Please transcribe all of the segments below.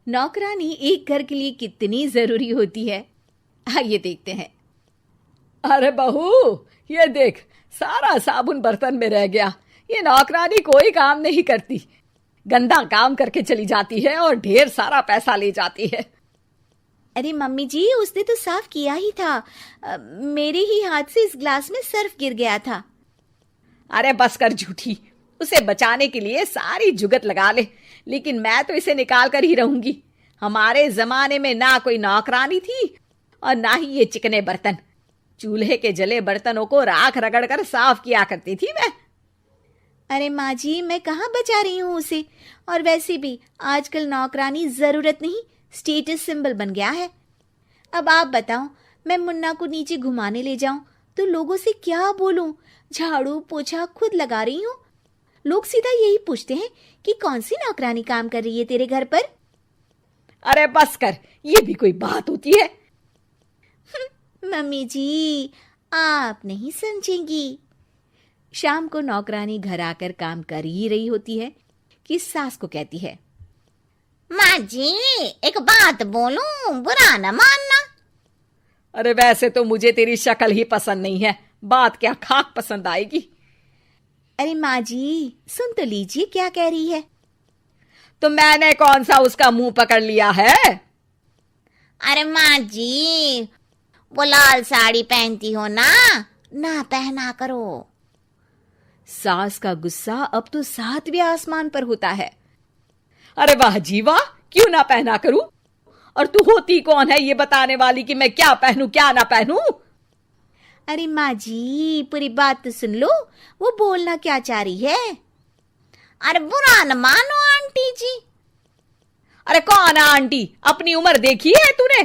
नौकरानी एक घर के लिए कितनी जरूरी होती है, आइए देखते हैं। अरे बहू, ये देख, सारा साबुन बर्तन में रह गया। ये नौकरानी कोई काम नहीं करती, गंदा काम करके चली जाती है और ढेर सारा पैसा ले जाती है। अरे मम्मी जी, उसने तो साफ किया ही था। मेरे ही हाथ से इस ग्लास में सर्फ गिर गया था। अरे बस कर झूठी, उसे बचाने के लिए सारी जुगत लगा ले, लेकिन मैं तो इसे निकाल कर ही रहूंगी। हमारे जमाने में ना कोई नौकरानी थी और ना ही ये चिकने बर्तन। चूल्हे के जले बर्तनों को राख रगड़ कर साफ किया करती थी मैं। अरे माँ जी, मैं कहाँ बचा रही हूँ उसे। और वैसे भी आजकल नौकरानी जरूरत नहीं, स्टेटस सिंबल बन गया है। अब आप बताओ, मैं मुन्ना को नीचे घुमाने ले जाऊं तो लोगों से क्या बोलूं? झाड़ू पोछा खुद लगा रही हूँ। लोग सीधा यही पूछते हैं कि कौन सी नौकरानी काम कर रही है तेरे घर पर। अरे बस कर, ये भी कोई बात होती है? मम्मी जी, आप नहीं समझेंगी। शाम को नौकरानी घर आकर काम कर ही रही होती है कि सास को कहती है, माँ जी, एक बात बोलूं, बुरा न मानना। अरे वैसे तो मुझे तेरी शक्ल ही पसंद नहीं है, बात क्या खाक पसंद आएगी। अरे माँ जी, सुन तो लीजिए क्या कह रही है। तो मैंने कौन सा उसका मुंह पकड़ लिया है? अरे माँ जी, वो लाल साड़ी पहनती हो ना, ना पहना करो। सास का गुस्सा अब तो 7वें आसमान पर होता है। अरे वाह जी वाह, क्यों ना पहना करूं? और तू होती कौन है ये बताने वाली कि मैं क्या पहनूं क्या ना पहनूं? अरे माँ जी, पूरी बात तो सुन लो, वो बोलना क्या चाह रही है। अरे बुरा न मानो आंटी जी। अरे कौन है आंटी? अपनी उम्र देखी है तूने?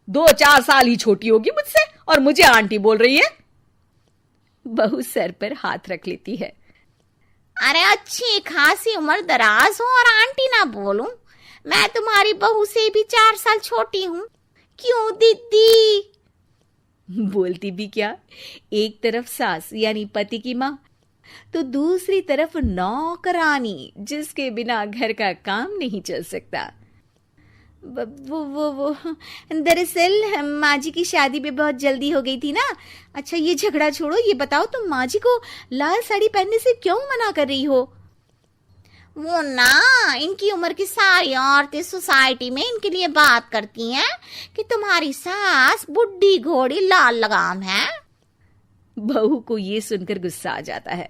2-4 साल ही छोटी होगी मुझसे और मुझे आंटी बोल रही है। बहू सर पर हाथ रख लेती है। अरे अच्छी खासी उम्र दराज हो और आंटी ना बोलूं? मैं तुम्हारी बहू से भी 4 साल छोटी हूं। क्यों दीदी? बोलती भी क्या, एक तरफ सास यानी पति की माँ, तो दूसरी तरफ नौकरानी जिसके बिना घर का काम नहीं चल सकता। वो दरअसल माँ जी की शादी भी बहुत जल्दी हो गई थी ना। अच्छा ये झगड़ा छोड़ो, ये बताओ तुम माँ जी को लाल साड़ी पहनने से क्यों मना कर रही हो? वो ना, इनकी उम्र की सारी औरतें सोसाइटी में इनके लिए बात करती हैं कि तुम्हारी सास बुढ़ी घोड़ी लाल लगाम है। बहू को ये सुनकर गुस्सा आ जाता है।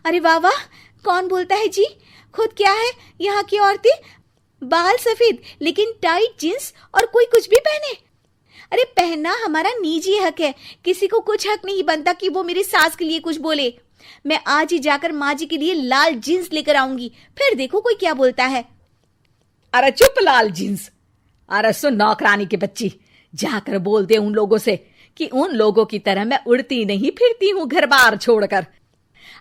अरे वाह वाह, कौन बोलता है जी? खुद क्या है यहाँ की औरतें, बाल सफेद लेकिन टाइट जींस और कोई कुछ भी पहने। अरे पहनना हमारा निजी हक है, किसी को कुछ हक नहीं बनता कि वो मेरी सास के लिए कुछ बोले। मैं आज ही जाकर माँ जी के लिए लाल जींस लेकर आऊंगी, फिर देखो कोई क्या बोलता है। अरे चुप लाल जींस। अरे सुन नौकरानी की बच्ची, जाकर बोल दे उन लोगों से कि उन लोगों की तरह मैं उड़ती नहीं फिरती हूँ घर बार छोड़कर।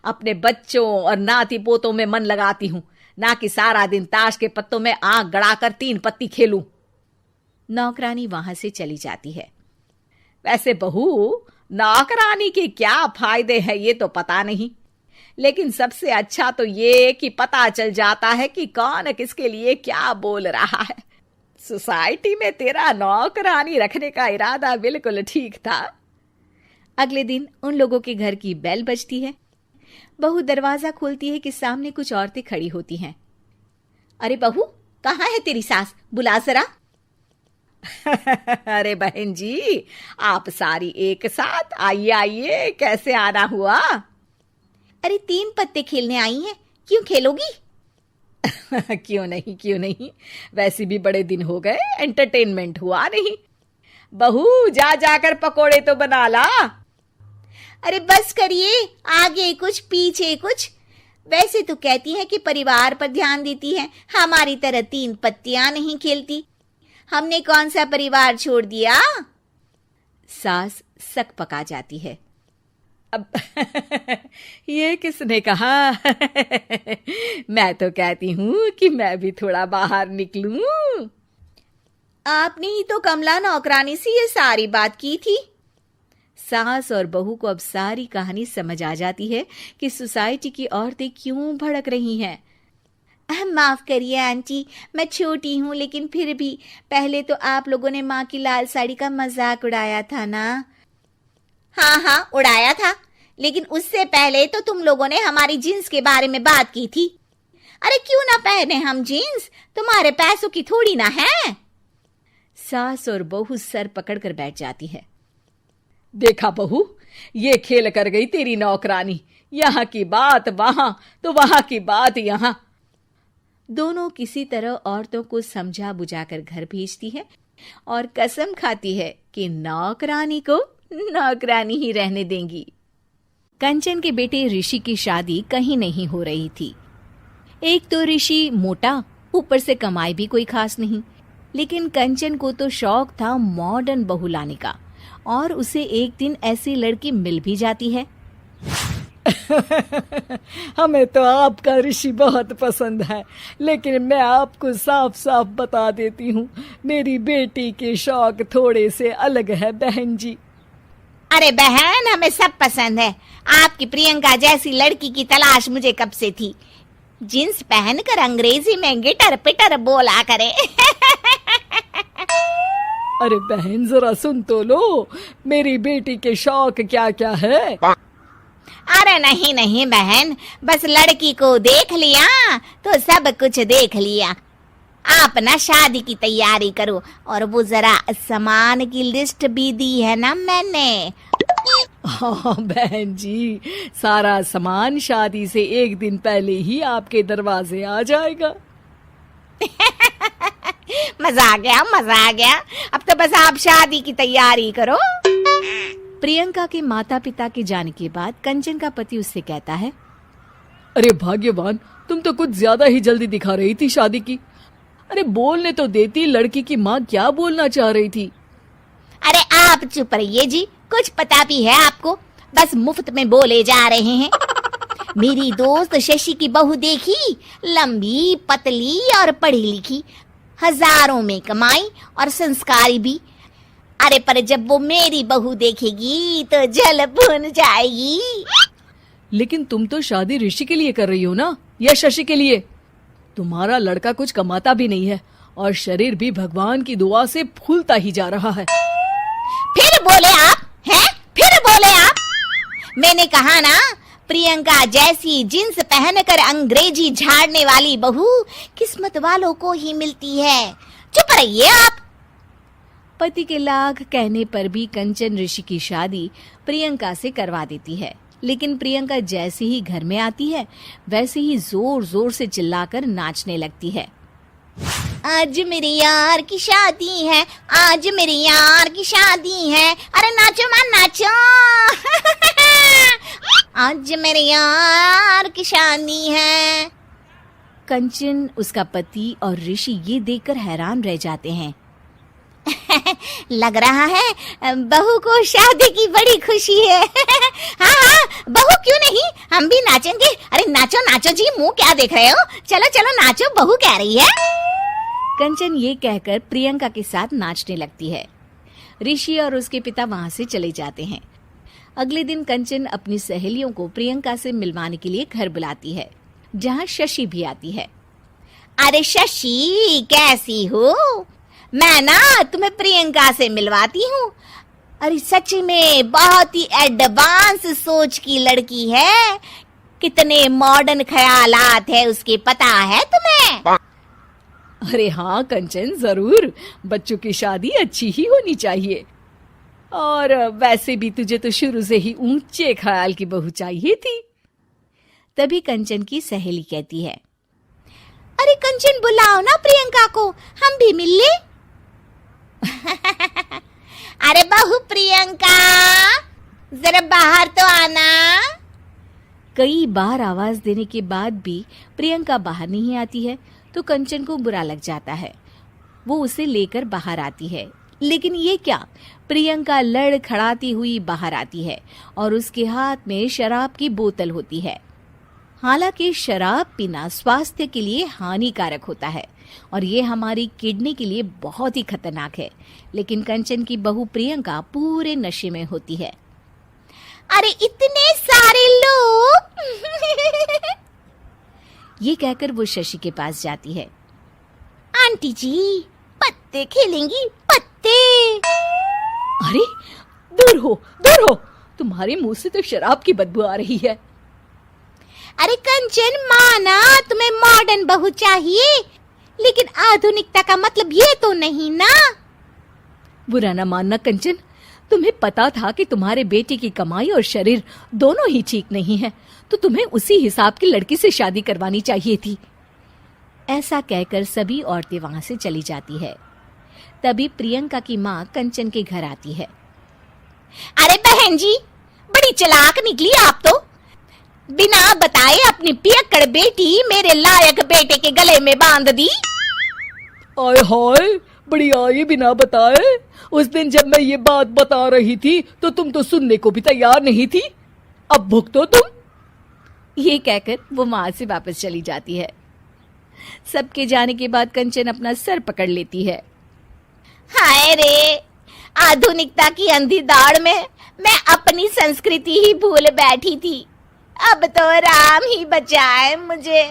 अपने बच्चों और नाती पोतों में मन लगाती हूँ, ना कि सारा दिन ताश के पत्तों में आंख गड़ाकर 3 पत्ती खेलूं। नौकरानी वहां से चली जाती है। वैसे बहू, नौकरानी के क्या फायदे हैं ये तो पता नहीं, लेकिन सबसे अच्छा तो ये कि पता चल जाता है कि कौन किसके लिए क्या बोल रहा है। सोसाइटी में तेरा नौकरानी रखने का इरादा बिल्कुल ठीक था। अगले दिन उन लोगों के घर की बेल बजती है। बहू दरवाजा खोलती है कि सामने कुछ औरतें खड़ी होती हैं। अरे बहू, कहाँ है तेरी सास? बुला जरा। अरे बहन जी, आप सारी एक साथ आइए आइए, कैसे आना हुआ? अरे 3 पत्ते खेलने आई हैं, क्यों खेलोगी? क्यों नहीं क्यों नहीं, वैसे भी बड़े दिन हो गए, एंटरटेनमेंट हुआ नहीं। बहू जा जाकर पकोड़े तो बना ला। अरे बस करिए, आगे कुछ पीछे कुछ। वैसे तो कहती है कि परिवार पर ध्यान देती है, हमारी तरह 3 पत्तियां नहीं खेलती। हमने कौन सा परिवार छोड़ दिया? सास सक पका जाती है। अब ये किसने कहा? मैं तो कहती हूँ कि मैं भी थोड़ा बाहर निकलूं। आपने ही तो कमला नौकरानी से ये सारी बात की थी। सास और बहू को अब सारी कहानी समझ आ जाती है कि सोसाइटी की औरतें क्यों भड़क रही हैं। माफ करिए आंटी, मैं छोटी हूँ, लेकिन फिर भी पहले तो आप लोगों ने माँ की लाल साड़ी का मजाक उड़ाया था ना। हाँ हाँ, उड़ाया था, लेकिन उससे पहले तो तुम लोगों ने हमारी जीन्स के बारे में बात की थी। अरे क्यों ना पहने हम जीन्स, तुम्हारे पैसों की थोड़ी ना है। सास और बहू सर पकड़कर बैठ जाती है। देखा बहू, ये खेल कर गई तेरी नौकरानी, यहाँ की बात वहां तो वहां की बात यहाँ। दोनों किसी तरह औरतों को समझा बुझाकर घर भेजती है और कसम खाती है कि नौकरानी को नौकरानी ही रहने देंगी। कंचन के बेटे ऋषि की शादी कहीं नहीं हो रही थी। एक तो ऋषि मोटा, ऊपर से कमाई भी कोई खास नहीं, लेकिन कंचन को तो शौक था मॉडर्न बहू लाने का, और उसे एक दिन ऐसी लड़की मिल भी जाती है। हमें तो आपका ऋषि बहुत पसंद है, लेकिन मैं आपको साफ साफ बता देती हूँ, मेरी बेटी के शौक थोड़े से अलग है बहन जी। अरे बहन, हमें सब पसंद है। आपकी प्रियंका जैसी लड़की की तलाश मुझे कब से थी। जींस पहनकर अंग्रेजी में गिटर पिटर बोला करे। अरे बहन, जरा सुन तो लो, मेरी बेटी के शौक क्या क्या है। अरे नहीं नहीं बहन, बस लड़की को देख लिया तो सब कुछ देख लिया। आप ना शादी की तैयारी करो, और वो जरा सामान की लिस्ट भी दी है ना मैंने। हाँ बहन जी, सारा सामान शादी से एक दिन पहले ही आपके दरवाजे आ जाएगा। मजा आ गया, मजा आ गया। अब तो बस आप शादी की तैयारी करो। प्रियंका के माता पिता के जाने के बाद कंचन का पति उससे कहता है, अरे भाग्यवान, तुम तो कुछ ज्यादा ही जल्दी दिखा रही थी शादी की। अरे बोलने तो देती, लड़की की माँ क्या बोलना चाह रही थी। अरे आप चुप रहिए जी, कुछ पता भी है आपको, बस मुफ्त में बोले जा रहे हैं। मेरी दोस्त शशि की बहू देखी, लंबी पतली और पढ़ी लिखी, हजारों में कमाई और संस्कारी भी। अरे पर जब वो मेरी बहू देखेगी तो जल भुन जाएगी। लेकिन तुम तो शादी ऋषि के लिए कर रही हो ना, या शशि के लिए? तुम्हारा लड़का कुछ कमाता भी नहीं है और शरीर भी भगवान की दुआ से फूलता ही जा रहा है। फिर बोले आप हैं? फिर बोले आप? मैंने कहा ना, प्रियंका जैसी जींस पहनकर अंग्रेजी झाड़ने वाली बहू किस्मत वालों को ही मिलती है। चुप रहिए आप। पति के लाख कहने पर भी कंचन ऋषि की शादी प्रियंका से करवा देती है, लेकिन प्रियंका जैसे ही घर में आती है वैसे ही जोर जोर से चिल्लाकर नाचने लगती है। आज मेरे यार की शादी है, आज मेरे यार की शादी है। अरे नाचो मां नाचो। आज मेरे यार की शादी है। कंचन, उसका पति और ऋषि ये देखकर हैरान रह जाते हैं। लग रहा है बहू को शादी की बड़ी खुशी है। हाँ हाँ, बहू क्यों नहीं, हम भी नाचेंगे। अरे नाचो नाचो जी, मुंह क्या देख रहे हो, चलो चलो नाचो, बहू कह रही है। कंचन ये कहकर प्रियंका के साथ नाचने लगती है। ऋषि और उसके पिता वहां से चले जाते हैं। अगले दिन कंचन अपनी सहेलियों को प्रियंका से मिलवाने के लिए घर बुलाती है, जहाँ शशि भी आती है। अरे शशि, कैसी हो? मैं ना तुम्हें प्रियंका से मिलवाती हूँ। अरे सच में बहुत ही एडवांस सोच की लड़की है, कितने मॉडर्न ख्यालात है उसके, पता है तुम्हें? अरे हाँ कंचन, जरूर, बच्चों की शादी अच्छी ही होनी चाहिए। और वैसे भी तुझे तो शुरू से ही ऊंचे ख्याल की बहू चाहिए थी। तभी कंचन की सहेली कहती है, अरे कंचन, बुलाओ ना प्रियंका को, हम भी मिल ले। अरे बहू प्रियंका, जरा बाहर तो आना। कई बार आवाज देने के बाद भी प्रियंका बाहर नहीं आती है तो कंचन को बुरा लग जाता है। वो उसे लेकर बाहर आती है, लेकिन ये क्या, प्रियंका लड़खड़ाती हुई बाहर आती है और उसके हाथ में शराब की बोतल होती है। हालांकि शराब पीना स्वास्थ्य के लिए हानिकारक होता है और ये हमारी किडनी के लिए बहुत ही खतरनाक है, लेकिन कंचन की बहू प्रियंका पूरे नशे में होती है। अरे इतने सारे लोग। ये कहकर वो शशि के पास जाती है। आंटी जी, पत्ते खेलेंगी? पत्ते? अरे दूर हो, दूर हो, तुम्हारे मुंह से तो शराब की बदबू आ रही है। अरे कंचन, माना तुम्हें मॉडर्न बहू चाहिए, लेकिन आधुनिकता का मतलब ये तो नहीं ना। बुरा ना मानना कंचन, तुम्हें पता था कि तुम्हारे बेटे की कमाई और शरीर दोनों ही ठीक नहीं है, तो तुम्हें उसी हिसाब की लड़की से शादी करवानी चाहिए थी। ऐसा कहकर सभी औरतें वहां से चली जाती है। तभी प्रियंका की माँ कंचन के घर आती है। अरे बहन जी, बड़ी चालाक निकली आप तो। बिना बताए अपनी पियक्कड़ बेटी मेरे लायक बेटे के गले में बांध दी। आय हाय, बड़ी आई बिना बताए। उस दिन जब मैं ये बात बता रही थी तो तुम तो सुनने को भी तैयार नहीं थी। अब भुगतो तुम। ये कहकर वो वहां से वापस चली जाती है। सबके जाने के बाद कंचन अपना सर पकड़ लेती है। हाय रे, आधुनिकता की अंधी दौड़ में मैं अपनी संस्कृति ही भूल बैठी थी। अब तो राम ही बचाए मुझे।